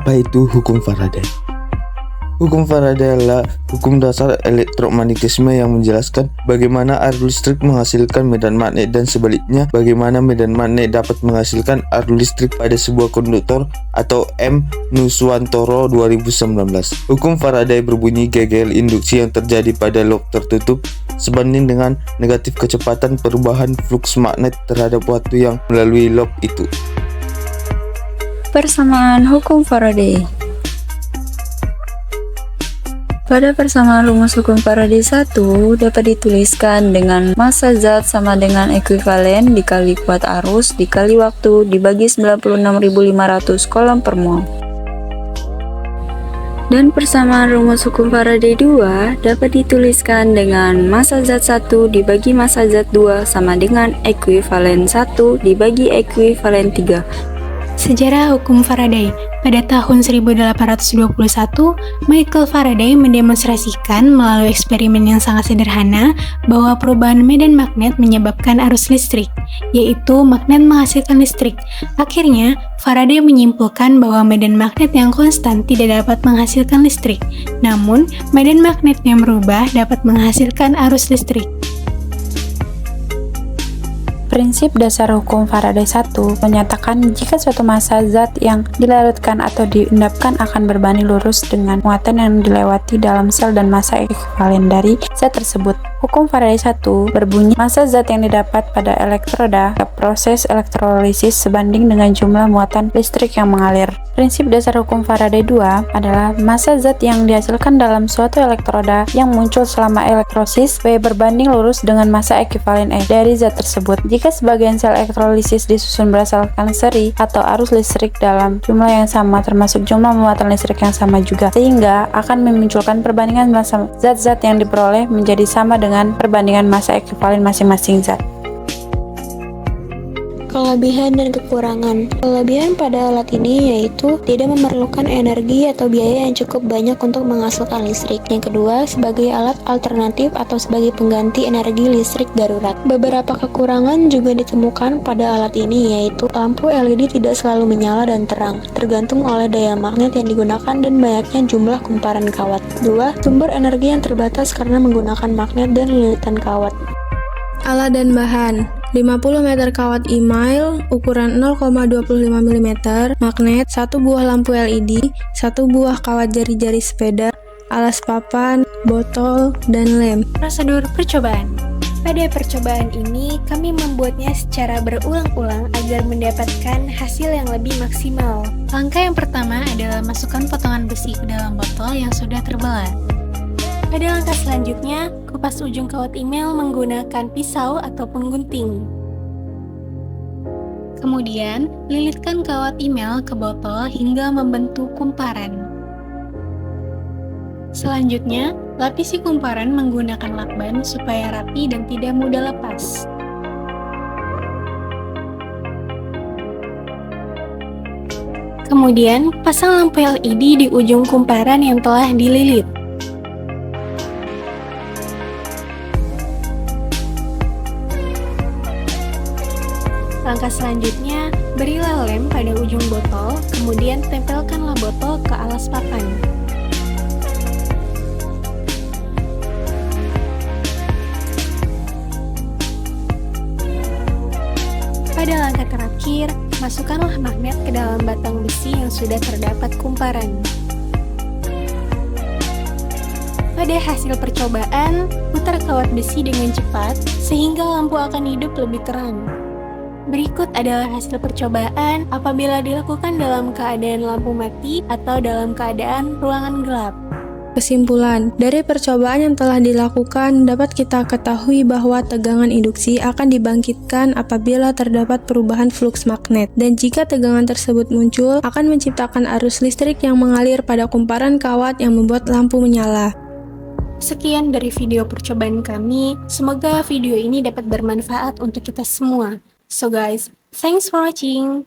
Apa itu hukum Faraday? Hukum Faraday adalah hukum dasar elektromagnetisme yang menjelaskan bagaimana arus listrik menghasilkan medan magnet dan sebaliknya bagaimana medan magnet dapat menghasilkan arus listrik pada sebuah konduktor atau M. Nuswantoro 2019. Hukum Faraday berbunyi GGL induksi yang terjadi pada loop tertutup sebanding dengan negatif kecepatan perubahan fluks magnet terhadap waktu yang melalui loop itu. Persamaan hukum Faraday. Pada persamaan rumus hukum Faraday 1 dapat dituliskan dengan massa zat sama dengan ekuivalen dikali kuat arus dikali waktu dibagi 96.500 coulomb per mol. Dan persamaan rumus hukum Faraday 2 dapat dituliskan dengan massa zat 1 dibagi massa zat 2 sama dengan ekuivalen 1 dibagi ekuivalen 3. Sejarah hukum Faraday. Pada tahun 1821, Michael Faraday mendemonstrasikan melalui eksperimen yang sangat sederhana bahwa perubahan medan magnet menyebabkan arus listrik, yaitu magnet menghasilkan listrik. Akhirnya, Faraday menyimpulkan bahwa medan magnet yang konstan tidak dapat menghasilkan listrik, namun medan magnet yang berubah dapat menghasilkan arus listrik. Prinsip dasar hukum Faraday 1 menyatakan jika suatu massa zat yang dilarutkan atau diendapkan akan berbanding lurus dengan muatan yang dilewati dalam sel dan massa ekuivalen dari zat tersebut. Hukum Faraday 1 berbunyi massa zat yang didapat pada elektroda ke proses elektrolisis sebanding dengan jumlah muatan listrik yang mengalir. Prinsip dasar hukum Faraday 2 adalah massa zat yang dihasilkan dalam suatu elektroda yang muncul selama elektrolisis V berbanding lurus dengan massa ekuivalen E dari zat tersebut. Jika sebagian sel elektrolisis disusun berdasarkan seri atau arus listrik dalam jumlah yang sama termasuk jumlah muatan listrik yang sama juga, sehingga akan memunculkan perbandingan massa zat-zat yang diperoleh menjadi sama dengan perbandingan massa ekuivalen masing-masing zat. Kelebihan dan kekurangan. Kelebihan pada alat ini yaitu tidak memerlukan energi atau biaya yang cukup banyak untuk menghasilkan listrik. Yang kedua, sebagai alat alternatif atau sebagai pengganti energi listrik darurat. Beberapa kekurangan juga ditemukan pada alat ini yaitu lampu LED tidak selalu menyala dan terang, tergantung oleh daya magnet yang digunakan dan banyaknya jumlah kumparan kawat. 2. Sumber energi yang terbatas karena menggunakan magnet dan lilitan kawat. Alat dan bahan: 50 meter kawat email ukuran 0,25 mm, magnet, 1 buah lampu LED, 1 buah kawat jari-jari sepeda, alas papan, botol, dan lem. Prosedur percobaan. Pada percobaan ini, kami membuatnya secara berulang-ulang agar mendapatkan hasil yang lebih maksimal. Langkah yang pertama adalah masukkan potongan besi ke dalam botol yang sudah terbelah. Pada langkah selanjutnya, kupas ujung kawat email menggunakan pisau ataupun gunting. Kemudian, lilitkan kawat email ke botol hingga membentuk kumparan. Selanjutnya, lapisi kumparan menggunakan lakban supaya rapi dan tidak mudah lepas. Kemudian, pasang lampu LED di ujung kumparan yang telah dililit. Langkah selanjutnya, berilah lem pada ujung botol, kemudian tempelkanlah botol ke alas papan. Pada langkah terakhir, masukkanlah magnet ke dalam batang besi yang sudah terdapat kumparan. Pada hasil percobaan, putar kawat besi dengan cepat sehingga lampu akan hidup lebih terang. Berikut adalah hasil percobaan apabila dilakukan dalam keadaan lampu mati atau dalam keadaan ruangan gelap. Kesimpulan, dari percobaan yang telah dilakukan dapat kita ketahui bahwa tegangan induksi akan dibangkitkan apabila terdapat perubahan fluks magnet, dan jika tegangan tersebut muncul akan menciptakan arus listrik yang mengalir pada kumparan kawat yang membuat lampu menyala. Sekian dari video percobaan kami, semoga video ini dapat bermanfaat untuk kita semua. So guys, thanks for watching.